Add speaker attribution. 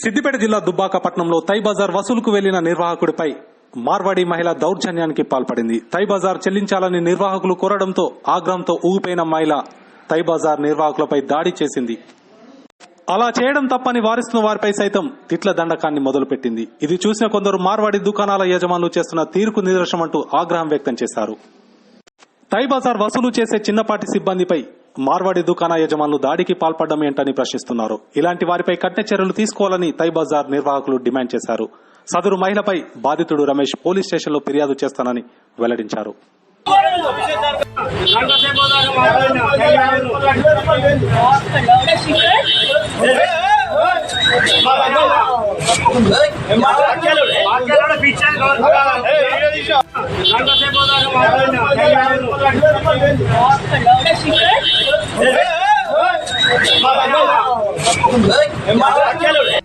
Speaker 1: సిద్దిపేట జిల్లా దుబ్బాక పట్టణంలో తై బజార్ వసూలుకు వెళ్లిన నిర్వాహకుడిపై మార్వాడి మహిళ దౌర్జన్యానికి పాల్పడింది. తై బజార్ చెల్లించాలని నిర్వాహకులు కోరడంతో ఆగ్రహంతో ఊగిపోయిన మహిళ తై బజార్ నిర్వాహకులపై దాడి చేసింది. అలా చేయడం తప్పని వారిస్తున్న వారిపై సైతం తిట్ల దండకాన్ని మొదలుపెట్టింది. ఇది చూసిన కొందరు మార్వాడి దుకాణాల యజమానులు చేస్తున్న తీరుకు నిదర్శనమంటూ ఆగ్రహం వ్యక్తం చేశారు. తై బజార్ వసూలు చేసే చిన్నపాటి సిబ్బందిపై మార్వాడి దుకాణ యజమానులు దాడికి పాల్పడడం ఏంటని ప్రశ్నిస్తున్నారు. ఇలాంటి వారిపై కఠిన చర్యలు తీసుకోవాలని తై బజార్ నిర్వాహకులు డిమాండ్ చేశారు. సదరు మహిళపై బాధితుడు రమేష్ పోలీస్ స్టేషన్లో ఫిర్యాదు చేస్తానని వెల్లడించారు.